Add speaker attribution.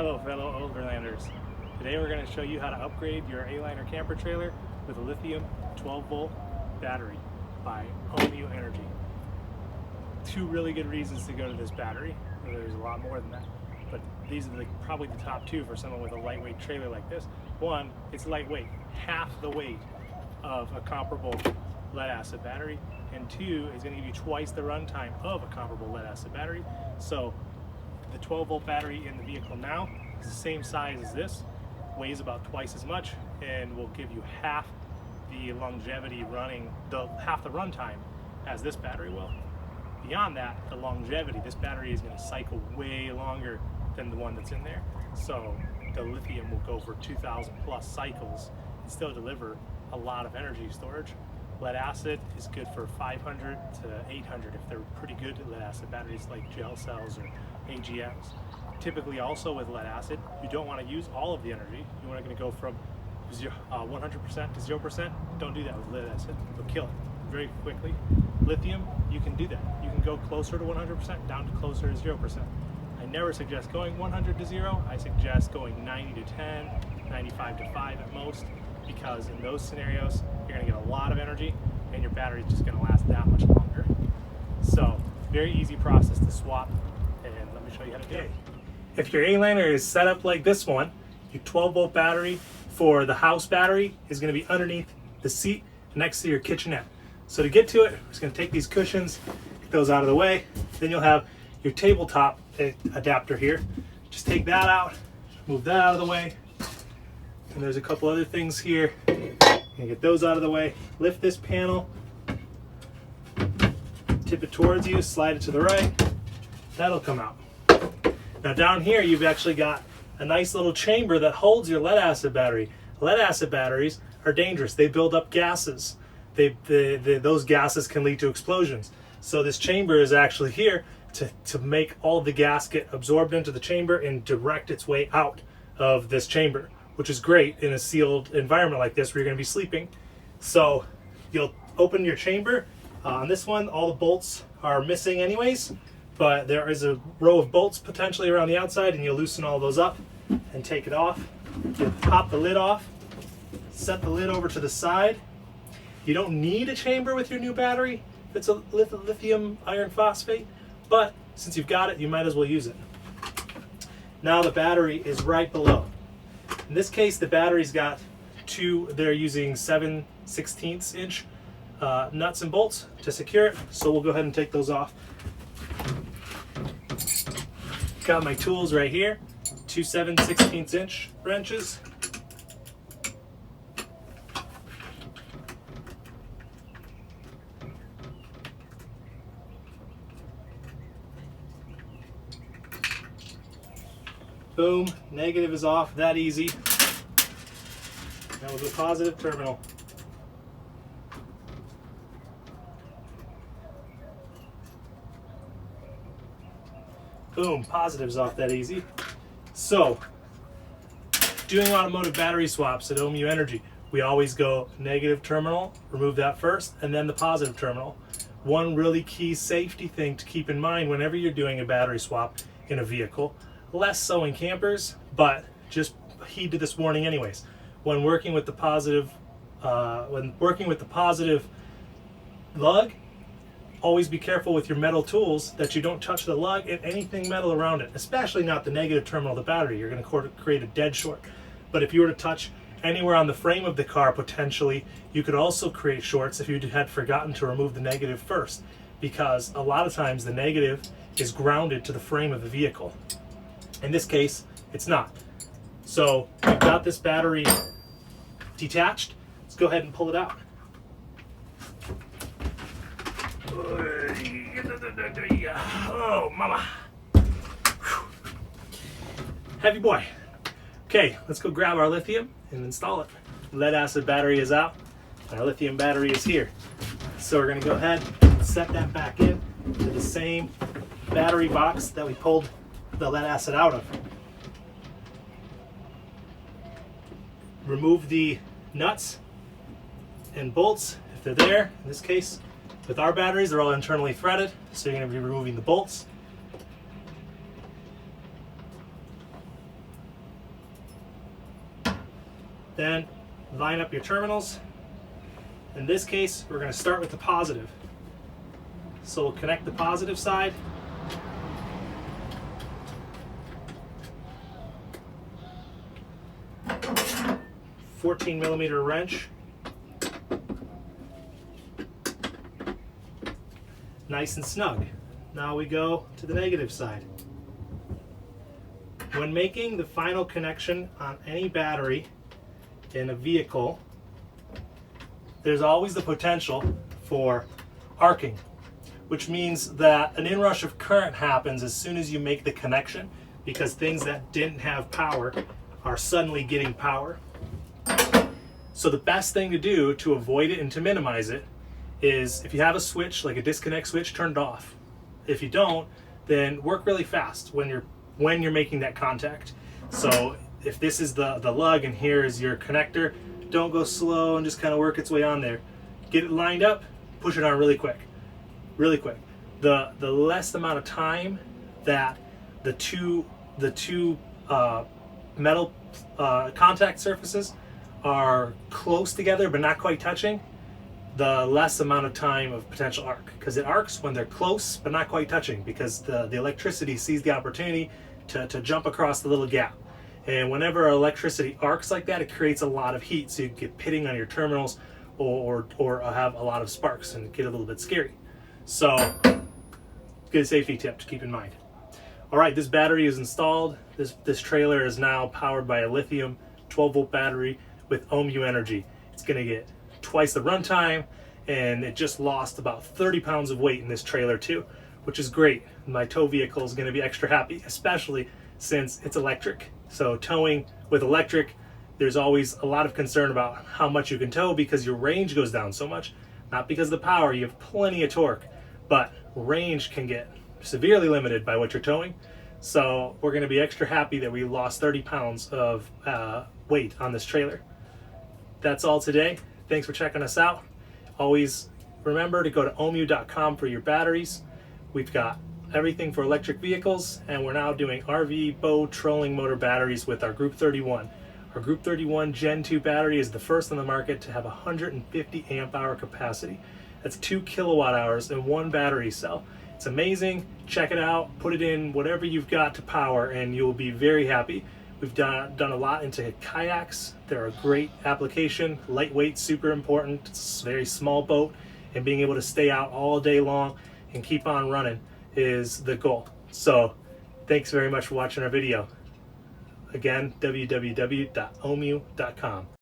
Speaker 1: Hello fellow overlanders. Today we're going to show you how to upgrade your ALiner camper trailer with a lithium 12 volt battery by Ohmmu Energy. Two really good reasons to go to this battery. There's a lot more than that, but these are probably the top two for someone with a lightweight trailer like this. One, it's lightweight, half the weight of a comparable lead acid battery, and two, it's going to give you twice the runtime of a comparable lead acid battery. So the 12 volt battery in the vehicle now is the same size as this, weighs about twice as much, and will give you half the longevity running, half the runtime as this battery will. Beyond that, the longevity, this battery is going to cycle way longer than the one that's in there. So the lithium will go for 2,000 plus cycles and still deliver a lot of energy storage. Lead acid is good for 500 to 800 if they're pretty good lead acid batteries like gel cells or AGMs. Typically also with lead acid, you don't want to use all of the energy. You want to go from 100% to 0%. Don't do that with lead acid. You'll kill it very quickly. Lithium, you can do that. You can go closer to 100%, down to closer to 0%. I never suggest going 100 to 0. I suggest going 90 to 10, 95 to 5 at most, because in those scenarios, you're going to get a lot of energy and your battery is just going to last that much longer. So, very easy process to swap, and let me show you how to do it. If your ALiner is set up like this one, your 12 volt battery for the house battery is going to be underneath the seat next to your kitchenette. So to get to it, we're just going to take these cushions, get those out of the way. Then you'll have your tabletop adapter here. Just take that out, move that out of the way. And there's a couple other things here. And get those out of the way. Lift this panel, tip it towards you, slide it to the right. That'll come out. Now down here, you've actually got a nice little chamber that holds your lead acid battery. Lead acid batteries are dangerous. They build up gases. Those gases can lead to explosions. So this chamber is actually here to make all of the gas get absorbed into the chamber and direct its way out of this chamber, which is great in a sealed environment like this where you're going to be sleeping. So you'll open your chamber. On this one, all the bolts are missing anyways, but there is a row of bolts potentially around the outside, and you'll loosen all those up and take it off. You'll pop the lid off, set the lid over to the side. You don't need a chamber with your new battery if it's a lithium iron phosphate, but since you've got it, you might as well use it. Now the battery is right below. In this case, the battery's got they're using 7/16 inch nuts and bolts to secure it, so we'll go ahead and take those off. Got my tools right here, two 7/16 inch wrenches. Boom, negative is off, that easy. That was a positive terminal. Boom, positive's off that easy. So, doing automotive battery swaps at Ohmmu Energy, we always go negative terminal, remove that first, and then the positive terminal. One really key safety thing to keep in mind whenever you're doing a battery swap in a vehicle, less so in campers, but just heed to this warning anyways. When working with the positive, lug, always be careful with your metal tools that you don't touch the lug and anything metal around it, especially not the negative terminal of the battery. You're going to create a dead short. But if you were to touch anywhere on the frame of the car, potentially, you could also create shorts if you had forgotten to remove the negative first, because a lot of times the negative is grounded to the frame of the vehicle. In this case, it's not. So we've got this battery detached. Let's go ahead and pull it out. Oh, mama. Heavy boy. Okay, let's go grab our lithium and install it. Lead acid battery is out. Our lithium battery is here. So we're going to go ahead and set that back in to the same battery box that we pulled the lead acid out of. Remove the nuts and bolts if they're there. In this case, with our batteries, they're all internally threaded, so you're going to be removing the bolts. Then line up your terminals. In this case, we're going to start with the positive. So we'll connect the positive side. .14mm wrench. Nice and snug. Now we go to the negative side. When making the final connection on any battery in a vehicle, there's always the potential for arcing, which means that an inrush of current happens as soon as you make the connection, because things that didn't have power are suddenly getting power. So the best thing to do to avoid it and to minimize it is, if you have a switch, like a disconnect switch, turn it off. If you don't, then work really fast when you're making that contact. So if this is the lug and here is your connector, don't go slow and just kind of work its way on there. Get it lined up, push it on really quick. Really quick. The less amount of time that the two metal contact surfaces are close together but not quite touching, the less amount of time of potential arc, because it arcs when they're close but not quite touching, because the electricity sees the opportunity to jump across the little gap. And whenever electricity arcs like that, it creates a lot of heat, so you get pitting on your terminals or have a lot of sparks and get a little bit scary. So good safety tip to keep in mind. All right, this battery is installed. This trailer is now powered by a lithium 12-volt battery with Ohmmu Energy. It's gonna get twice the runtime, and it just lost about 30 pounds of weight in this trailer too, which is great. My tow vehicle is gonna be extra happy, especially since it's electric. So towing with electric, there's always a lot of concern about how much you can tow, because your range goes down so much. Not because of the power, you have plenty of torque, but range can get severely limited by what you're towing. So we're gonna be extra happy that we lost 30 pounds of weight on this trailer. That's all today. Thanks for checking us out. Always remember to go to ohmmu.com for your batteries. We've got everything for electric vehicles, and we're now doing RV, boat, trolling motor batteries with our Group 31. Our Group 31 Gen 2 battery is the first on the market to have 150 amp hour capacity. That's 2 kilowatt hours in one battery cell. It's amazing. Check it out. Put it in whatever you've got to power, and you'll be very happy. We've done a lot into kayaks. They're a great application. Lightweight, super important. It's a very small boat, and being able to stay out all day long and keep on running is the goal. So thanks very much for watching our video. Again, www.ohmmu.com.